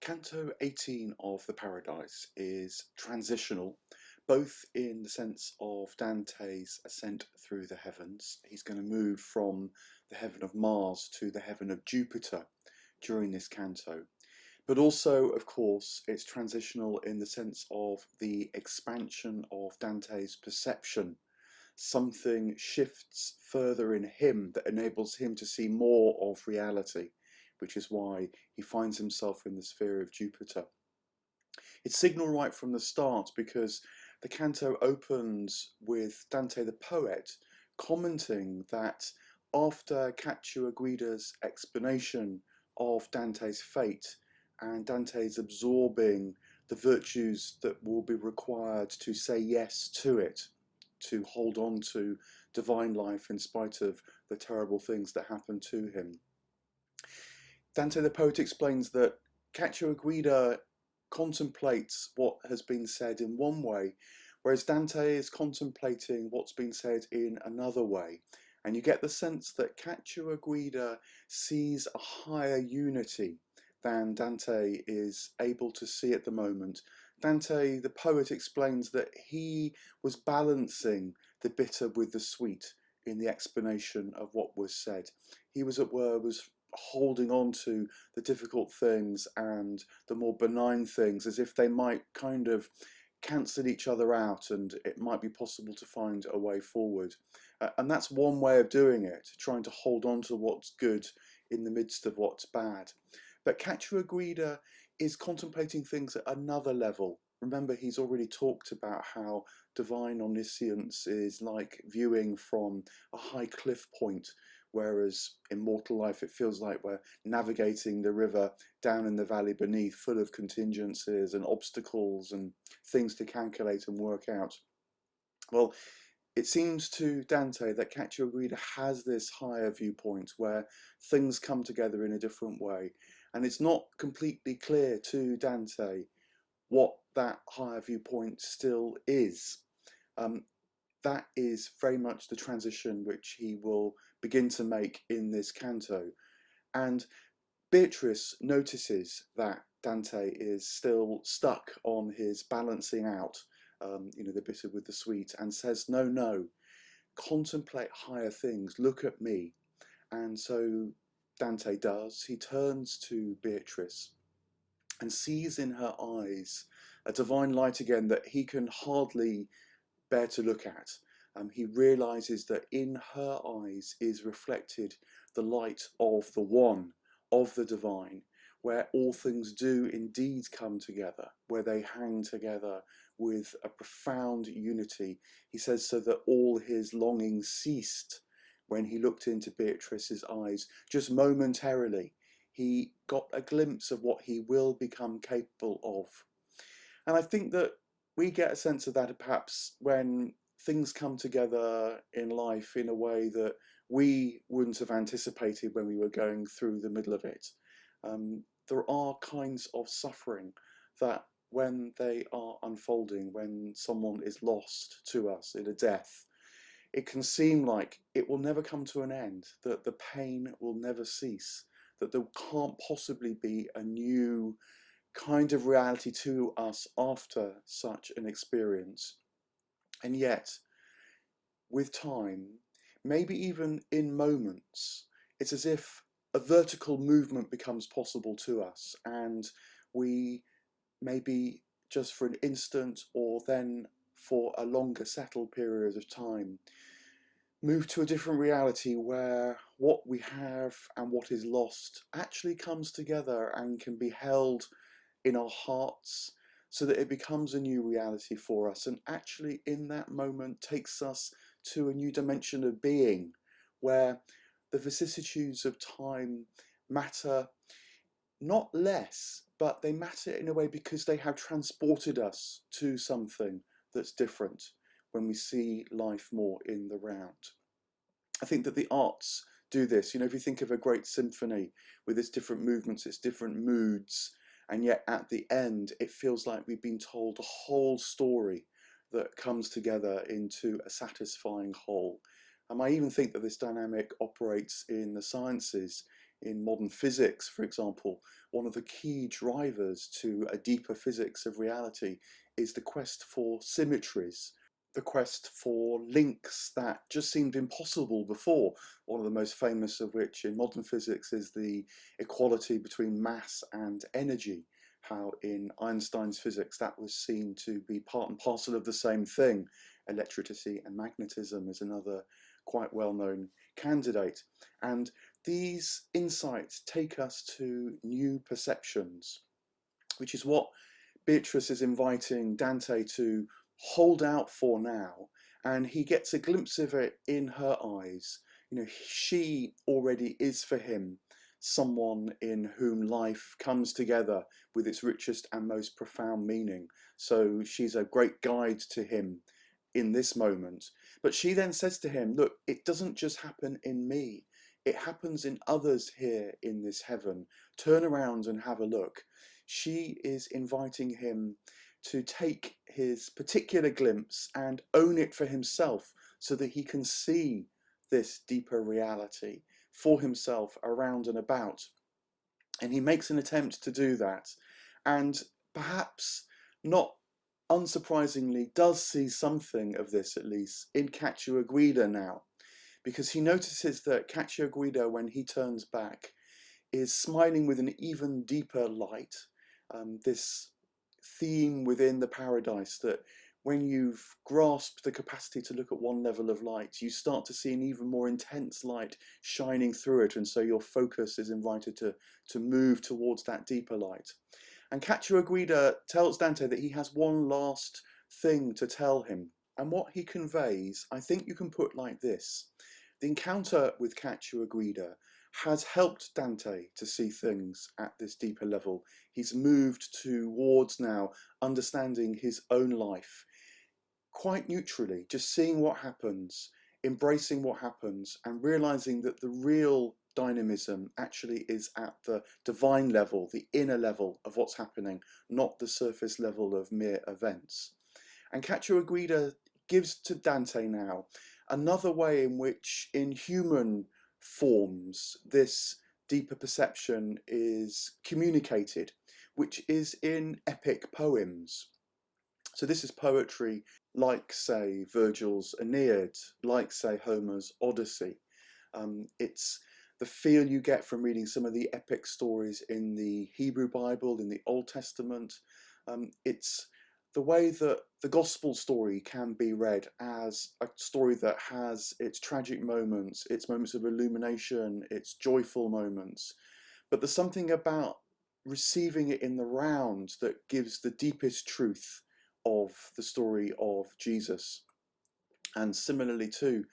Canto 18 of the Paradise is transitional, both in the sense of Dante's ascent through the heavens. He's going to move from the heaven of Mars to the heaven of Jupiter during this canto. But also, of course, it's transitional in the sense of the expansion of Dante's perception. Something shifts further in him that enables him to see more of reality, which is why he finds himself in the sphere of Jupiter. It's signal right from the start because the canto opens with Dante the poet commenting that after Cacciaguida's explanation of Dante's fate and Dante's absorbing the virtues that will be required to say yes to it, to hold on to divine life in spite of the terrible things that happen to him. Dante the poet explains that Cacciaguida contemplates what has been said in one way, whereas Dante is contemplating what's been said in another way. And you get the sense that Cacciaguida sees a higher unity than Dante is able to see at the moment. Dante, the poet, explains that he was balancing the bitter with the sweet in the explanation of what was said. He was holding on to the difficult things and the more benign things as if they might kind of cancel each other out and it might be possible to find a way forward. And that's one way of doing it, trying to hold on to what's good in the midst of what's bad. But Cacciaguida is contemplating things at another level. Remember, he's already talked about how divine omniscience is like viewing from a high cliff point, whereas in mortal life it feels like we're navigating the river down in the valley beneath, full of contingencies and obstacles and things to calculate and work out. Well, it seems to Dante that Cacciaguida has this higher viewpoint where things come together in a different way, and it's not completely clear to Dante what that higher viewpoint still is. That is very much the transition which he will begin to make in this canto. And Beatrice notices that Dante is still stuck on his balancing out, the bitter with the sweet, and says, no, no, contemplate higher things, look at me. And so Dante does. He turns to Beatrice and sees in her eyes a divine light again that he can hardly bear to look at. He realizes that in her eyes is reflected the light of the one, of the divine, where all things do indeed come together, where they hang together with a profound unity. He says so that all his longings ceased when he looked into Beatrice's eyes, just momentarily. He got a glimpse of what he will become capable of. And I think that we get a sense of that perhaps when things come together in life in a way that we wouldn't have anticipated when we were going through the middle of it. There are kinds of suffering that when they are unfolding, when someone is lost to us in a death, it can seem like it will never come to an end, that the pain will never cease, that there can't possibly be a new kind of reality to us after such an experience. And yet, with time, maybe even in moments, it's as if a vertical movement becomes possible to us, and we maybe just for an instant or then for a longer settled period of time move to a different reality where what we have and what is lost actually comes together and can be held in our hearts so that it becomes a new reality for us, and actually in that moment takes us to a new dimension of being where the vicissitudes of time matter not less, but they matter in a way because they have transported us to something that's different when we see life more in the round. I think that the arts do this. If you think of a great symphony with its different movements, its different moods, and yet at the end it feels like we've been told a whole story that comes together into a satisfying whole. I even think that this dynamic operates in the sciences in modern physics, for example, one of the key drivers to a deeper physics of reality is the quest for symmetries, the quest for links that just seemed impossible before. One of the most famous of which in modern physics is the equality between mass and energy. How in Einstein's physics that was seen to be part and parcel of the same thing. Electricity and magnetism is another quite well-known candidate. And these insights take us to new perceptions, which is what Beatrice is inviting Dante to hold out for now. And he gets a glimpse of it in her eyes. You know, she already is for him someone in whom life comes together with its richest and most profound meaning. So she's a great guide to him in this moment. But she then says to him, look, it doesn't just happen in me. It happens in others here in this heaven. Turn around and have a look. She is inviting him to take his particular glimpse and own it for himself so that he can see this deeper reality for himself around and about. And he makes an attempt to do that, and perhaps not unsurprisingly does see something of this, at least in Cacciaguida now, because he notices that Cacciaguida, when he turns back, is smiling with an even deeper light. This theme within the paradise that when you've grasped the capacity to look at one level of light, you start to see an even more intense light shining through it, and so your focus is invited to move towards that deeper light. And Cacciaguida tells Dante that he has one last thing to tell him, and what he conveys, I think you can put like this. The encounter with Cacciaguida has helped Dante to see things at this deeper level. He's moved towards now understanding his own life quite neutrally, just seeing what happens, embracing what happens, and realizing that the real dynamism actually is at the divine level, the inner level of what's happening, not the surface level of mere events. And Cacciaguida gives to Dante now another way in which in human forms this deeper perception is communicated, which is in epic poems. So this is poetry like, say, Virgil's Aeneid, like, say, Homer's Odyssey. It's the feel you get from reading some of the epic stories in the Hebrew Bible, in the Old Testament. It's the way that the gospel story can be read as a story that has its tragic moments, its moments of illumination, its joyful moments. But there's something about receiving it in the round that gives the deepest truth of the story of Jesus. And similarly too,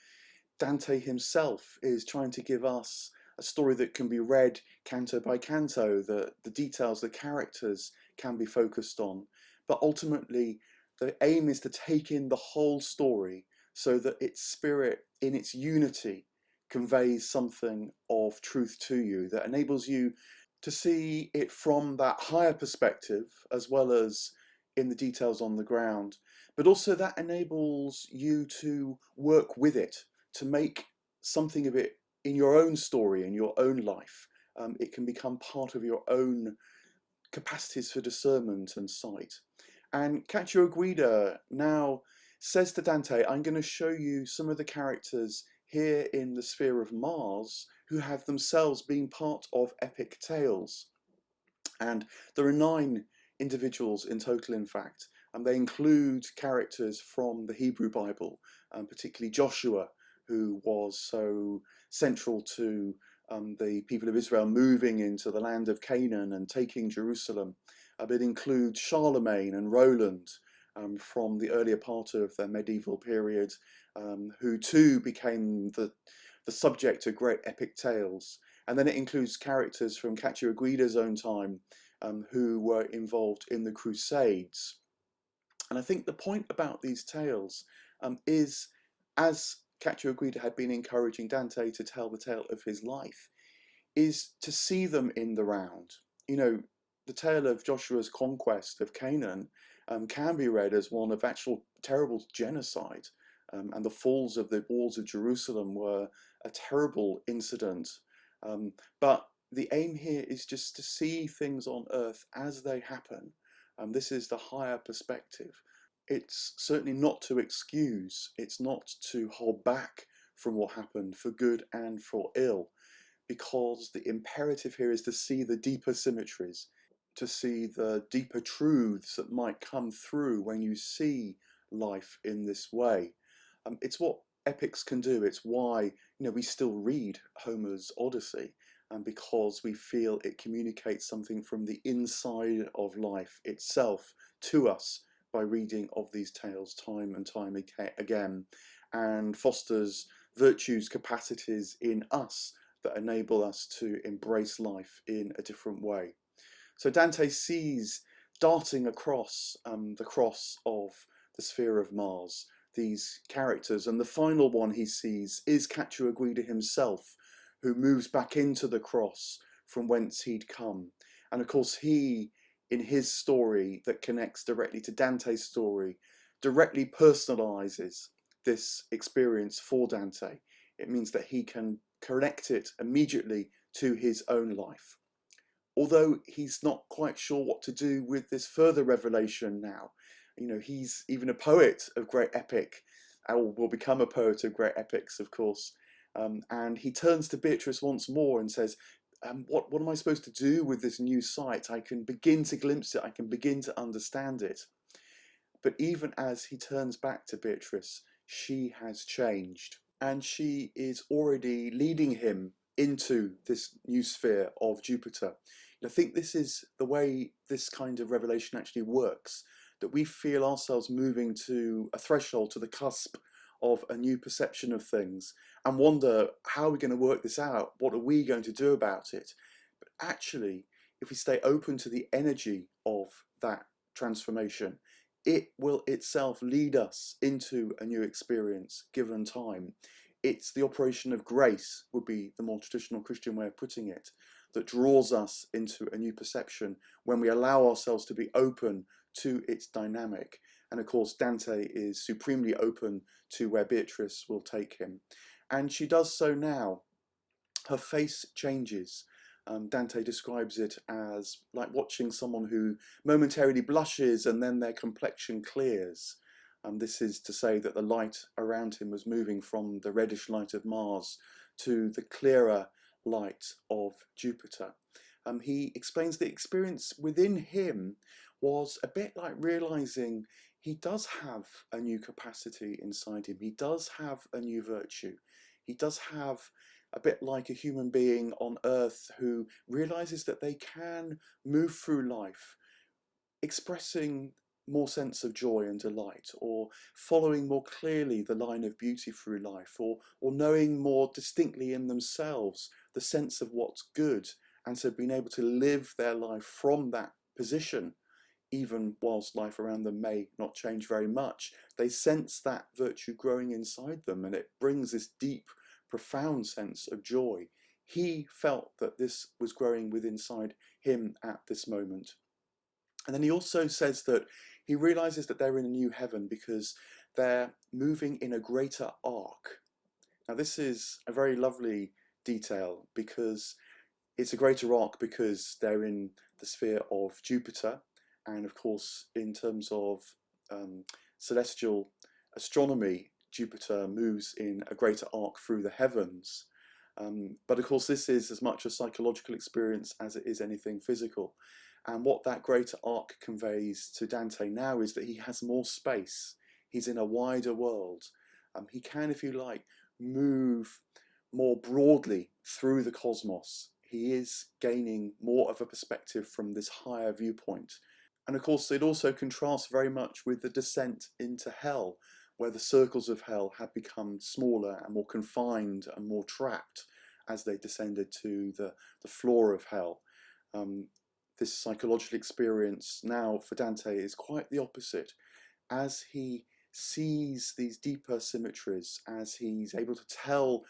Dante himself is trying to give us a story that can be read canto by canto, the details, the characters can be focused on. But ultimately, the aim is to take in the whole story so that its spirit, in its unity, conveys something of truth to you that enables you to see it from that higher perspective as well as in the details on the ground. But also that enables you to work with it, to make something of it in your own story, in your own life. It can become part of your own capacities for discernment and sight. And Cacciaguida now says to Dante, I'm going to show you some of the characters here in the sphere of Mars who have themselves been part of epic tales. And there are 9 individuals in total, in fact, and they include characters from the Hebrew Bible, particularly Joshua, who was so central to the people of Israel moving into the land of Canaan and taking Jerusalem. It includes Charlemagne and Roland from the earlier part of the medieval period, who too became the subject of great epic tales. And then it includes characters from Cacciaguida's own time who were involved in the Crusades. And I think the point about these tales is, as Cacciaguida had been encouraging Dante to tell the tale of his life, is to see them in the round. You know, the tale of Joshua's conquest of Canaan can be read as one of actual terrible genocide. And the falls of the walls of Jerusalem were a terrible incident. But the aim here is just to see things on earth as they happen. This is the higher perspective. It's certainly not to excuse, it's not to hold back from what happened for good and for ill, because the imperative here is to see the deeper symmetries, to see the deeper truths that might come through when you see life in this way. It's what epics can do. It's why we still read Homer's Odyssey, and because we feel it communicates something from the inside of life itself to us by reading of these tales time and time again, and fosters virtues, capacities in us that enable us to embrace life in a different way. So Dante sees darting across the cross of the sphere of Mars these characters, and the final one he sees is Cacciaguida himself, who moves back into the cross from whence he'd come. And of course he, in his story that connects directly to Dante's story, directly personalizes this experience for Dante. It means that he can connect it immediately to his own life. Although he's not quite sure what to do with this further revelation now. He's even a poet of great epic, or will become a poet of great epics, of course. And he turns to Beatrice once more and says, what am I supposed to do with this new sight? I can begin to glimpse it, I can begin to understand it. But even as he turns back to Beatrice, she has changed, and she is already leading him into this new sphere of Jupiter. I think this is the way this kind of revelation actually works, that we feel ourselves moving to a threshold, to the cusp of a new perception of things, and wonder, how are we going to work this out? What are we going to do about it? But actually, if we stay open to the energy of that transformation, it will itself lead us into a new experience given time. It's the operation of grace, would be the more traditional Christian way of putting it, that draws us into a new perception when we allow ourselves to be open to its dynamic. And of course, Dante is supremely open to where Beatrice will take him. And she does so now. Her face changes. Dante describes it as like watching someone who momentarily blushes and then their complexion clears. This is to say that the light around him was moving from the reddish light of Mars to the clearer light of Jupiter. He explains the experience within him was a bit like realizing he does have a new capacity inside him. He does have a new virtue. He does have a bit like a human being on earth who realizes that they can move through life expressing more sense of joy and delight, or following more clearly the line of beauty through life, or knowing more distinctly in themselves the sense of what's good, and so being able to live their life from that position, even whilst life around them may not change very much. They sense that virtue growing inside them, and it brings this deep, profound sense of joy. He felt that this was growing within inside him at this moment. And then he also says that he realizes that they're in a new heaven because they're moving in a greater arc. Now, this is a very lovely detail because it's a greater arc because they're in the sphere of Jupiter. And of course, in terms of celestial astronomy, Jupiter moves in a greater arc through the heavens. But of course, this is as much a psychological experience as it is anything physical. And what that greater arc conveys to Dante now is that he has more space. He's in a wider world. He can, if you like, move more broadly through the cosmos. He is gaining more of a perspective from this higher viewpoint. And of course, it also contrasts very much with the descent into hell, where the circles of hell had become smaller and more confined and more trapped as they descended to the floor of hell. This psychological experience now for Dante is quite the opposite. As he sees these deeper symmetries, as he's able to tell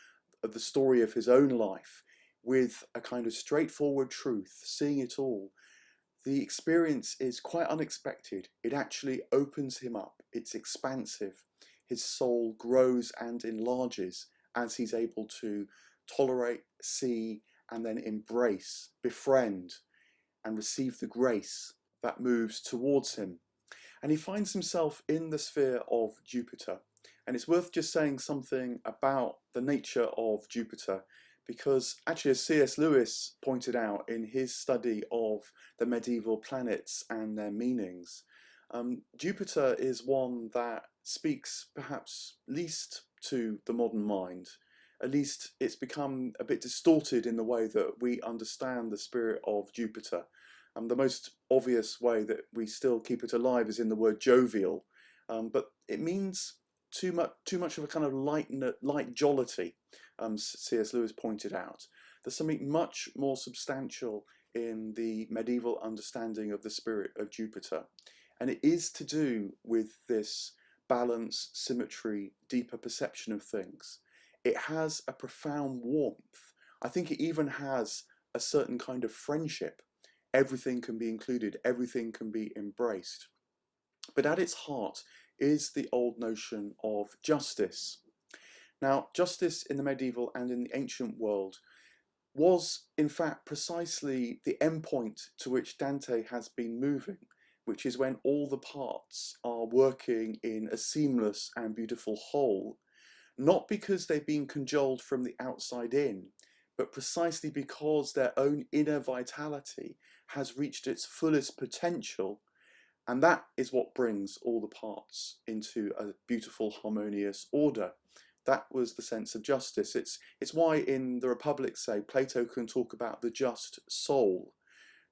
the story of his own life with a kind of straightforward truth, seeing it all, the experience is quite unexpected. It actually opens him up. It's expansive. His soul grows and enlarges as he's able to tolerate, see, and then embrace, befriend, and receive the grace that moves towards him. And he finds himself in the sphere of Jupiter. And it's worth just saying something about the nature of Jupiter, because actually, as C.S. Lewis pointed out in his study of the medieval planets and their meanings, Jupiter is one that speaks perhaps least to the modern mind. At least it's become a bit distorted in the way that we understand the spirit of Jupiter. The most obvious way that we still keep it alive is in the word jovial, but it means too much of a kind of light jollity. C.S. Lewis pointed out there's something much more substantial in the medieval understanding of the spirit of Jupiter, and it is to do with this balance, symmetry, deeper perception of things. It has a profound warmth. I think it even has a certain kind of friendship. Everything can be included, everything can be embraced. But at its heart is the old notion of justice. Now, justice in the medieval and in the ancient world was, in fact, precisely the endpoint to which Dante has been moving, which is when all the parts are working in a seamless and beautiful whole, not because they've been cajoled from the outside in, but precisely because their own inner vitality has reached its fullest potential, and that is what brings all the parts into a beautiful, harmonious order. That was the sense of justice. It's why in the Republic, say, Plato can talk about the just soul.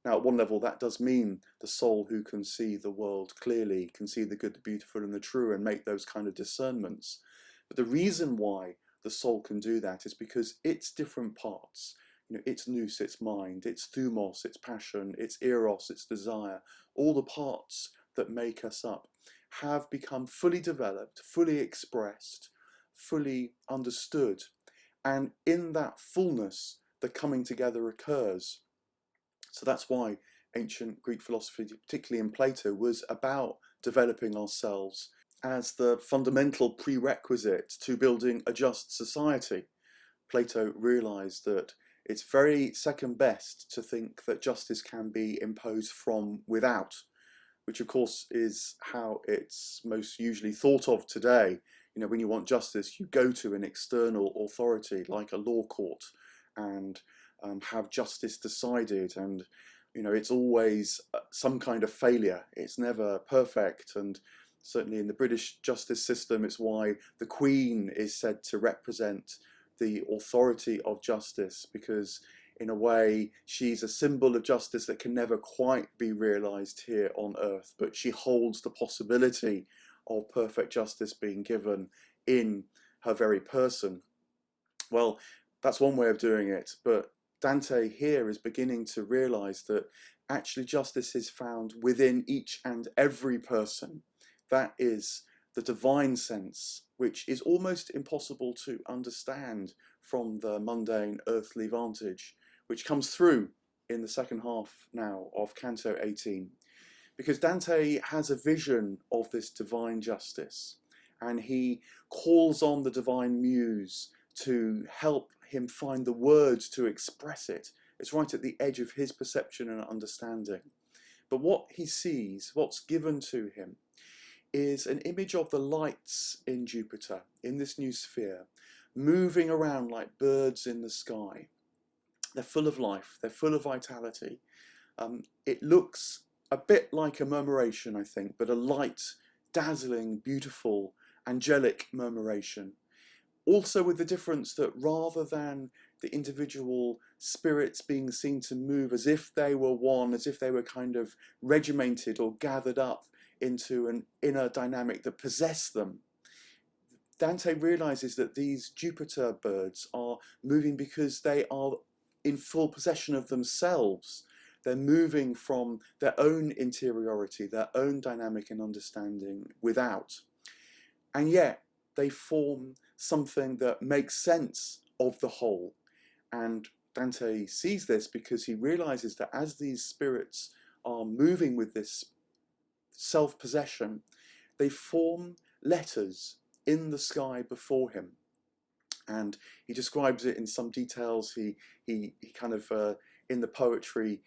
Now, at one level, that does mean the soul who can see the world clearly, can see the good, the beautiful, and the true, and make those kind of discernments. But the reason why the soul can do that is because its different parts, its nous, its mind, its thumos, its passion, its eros, its desire, all the parts that make us up have become fully developed, fully expressed, fully understood. And in that fullness, the coming together occurs. So that's why ancient Greek philosophy, particularly in Plato, was about developing ourselves as the fundamental prerequisite to building a just society. Plato realized that it's very second best to think that justice can be imposed from without, which of course is how it's most usually thought of today. When you want justice, you go to an external authority like a law court and have justice decided, and it's always some kind of failure. It's never perfect, and certainly in the British justice system, it's why the Queen is said to represent the authority of justice, because in a way she's a symbol of justice that can never quite be realised here on earth, but she holds the possibility of perfect justice being given in her very person. Well, that's one way of doing it, but Dante here is beginning to realise that actually justice is found within each and every person. That is the divine sense, which is almost impossible to understand from the mundane earthly vantage, which comes through in the second half now of Canto 18. Because Dante has a vision of this divine justice, and he calls on the divine muse to help him find the words to express it. It's right at the edge of his perception and understanding. But what he sees, what's given to him, is an image of the lights in Jupiter, in this new sphere, moving around like birds in the sky. They're full of life, they're full of vitality. It looks a bit like a murmuration, I think, but a light, dazzling, beautiful, angelic murmuration. Also with the difference that rather than the individual spirits being seen to move as if they were one, as if they were kind of regimented or gathered up into an inner dynamic that possessed them, Dante realizes that these Jupiter birds are moving because they are in full possession of themselves. They're moving from their own interiority, their own dynamic and understanding without. And yet they form something that makes sense of the whole. And Dante sees this because he realizes that as these spirits are moving with this self-possession, they form letters in the sky before him. And he describes it in some details. He kind of, in the poetry,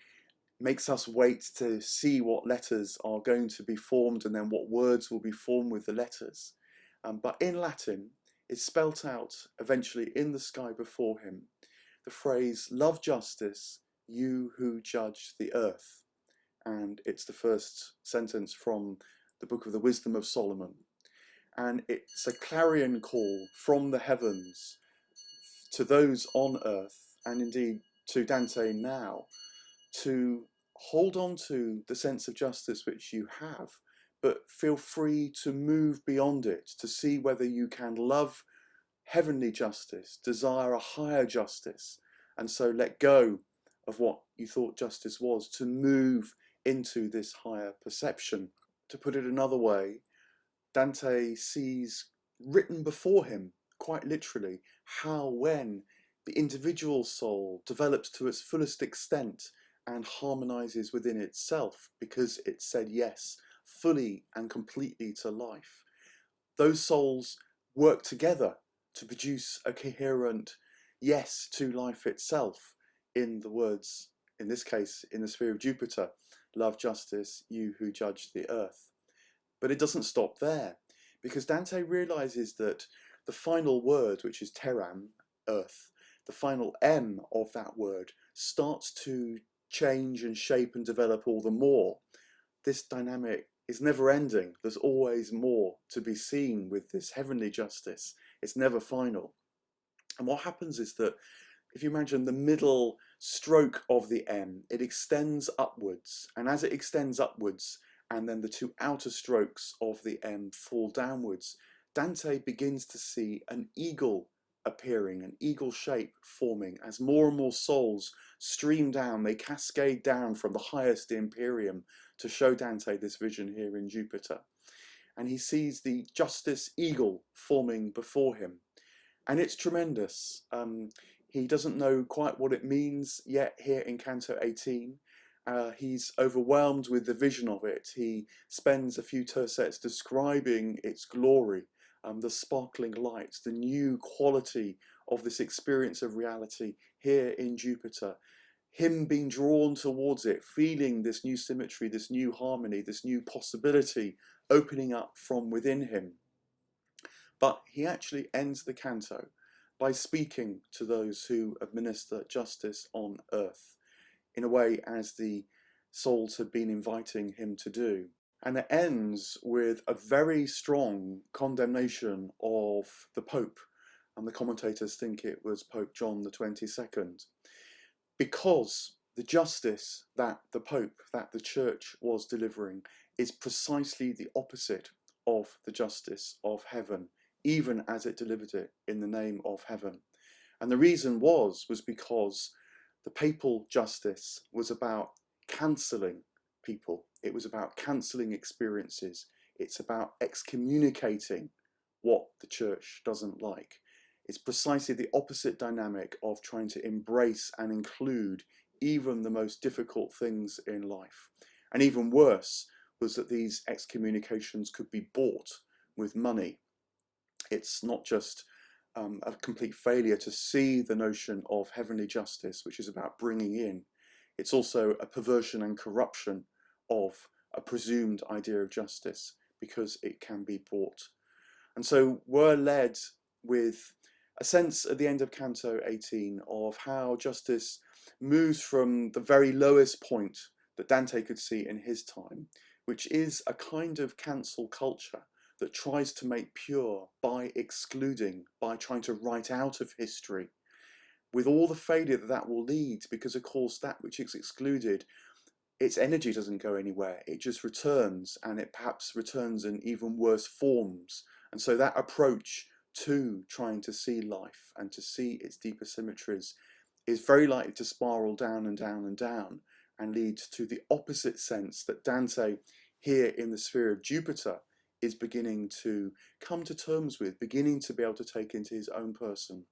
makes us wait to see what letters are going to be formed and then what words will be formed with the letters. But in Latin, it's spelt out eventually in the sky before him, the phrase, "Love justice, you who judge the earth." And it's the first sentence from the book of the Wisdom of Solomon. And it's a clarion call from the heavens to those on earth, and indeed to Dante now, to hold on to the sense of justice which you have, but feel free to move beyond it, to see whether you can love heavenly justice, desire a higher justice, and so let go of what you thought justice was, to move into this higher perception. To put it another way, Dante sees written before him, quite literally, how when the individual soul develops to its fullest extent and harmonizes within itself because it said yes fully and completely to life, those souls work together to produce a coherent yes to life itself, in the words, in this case, in the sphere of Jupiter, "Love justice, you who judge the earth." But it doesn't stop there, because Dante realizes that the final word, which is terram, earth, the final M of that word starts to change and shape and develop all the more. This dynamic is never ending. There's always more to be seen with this heavenly justice. It's never final. And what happens is that if you imagine the middle stroke of the M, it extends upwards. And as it extends upwards, and then the two outer strokes of the M fall downwards, Dante begins to see an eagle appearing, an eagle shape forming as more and more souls stream down. They cascade down from the highest Imperium to show Dante this vision here in Jupiter. And he sees the justice eagle forming before him. And it's tremendous. He doesn't know quite what it means yet here in Canto 18. He's overwhelmed with the vision of it. He spends a few tercets describing its glory, the sparkling lights, the new quality of this experience of reality here in Jupiter. Him being drawn towards it, feeling this new symmetry, this new harmony, this new possibility opening up from within him. But he actually ends the canto by speaking to those who administer justice on earth, in a way as the souls had been inviting him to do. And it ends with a very strong condemnation of the Pope, and the commentators think it was Pope John the 22nd, because the justice that the Pope, that the Church was delivering, is precisely the opposite of the justice of heaven, even as it delivered it in the name of heaven. And the reason was because the papal justice was about cancelling people. It was about cancelling experiences. It's about excommunicating what the Church doesn't like. It's precisely the opposite dynamic of trying to embrace and include even the most difficult things in life. And even worse was that these excommunications could be bought with money. It's not just a complete failure to see the notion of heavenly justice, which is about bringing in. It's also a perversion and corruption of a presumed idea of justice, because it can be bought. And so we're led with a sense at the end of Canto 18 of how justice moves from the very lowest point that Dante could see in his time, which is a kind of cancel culture that tries to make pure by excluding, by trying to write out of history, with all the failure that that will lead, because of course that which is excluded, its energy doesn't go anywhere, it just returns, and it perhaps returns in even worse forms. And so that approach to trying to see life and to see its deeper symmetries is very likely to spiral down and down and down, and leads to the opposite sense that Dante here in the sphere of Jupiter is beginning to come to terms with, beginning to be able to take into his own person,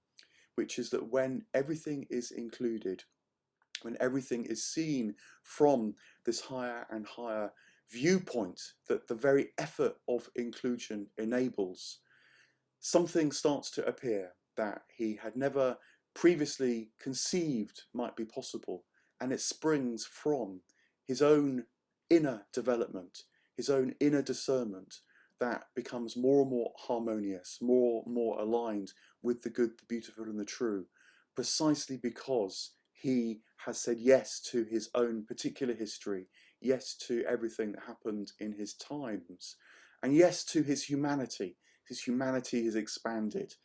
which is that when everything is included, when everything is seen from this higher and higher viewpoint that the very effort of inclusion enables, something starts to appear that he had never previously conceived might be possible. And it springs from his own inner development, his own inner discernment that becomes more and more harmonious, more and more aligned with the good, the beautiful, and the true, precisely because he has said yes to his own particular history, yes to everything that happened in his times, and yes to his humanity. His humanity has expanded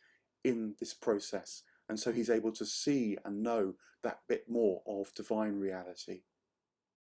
in this process, and so he's able to see and know that bit more of divine reality.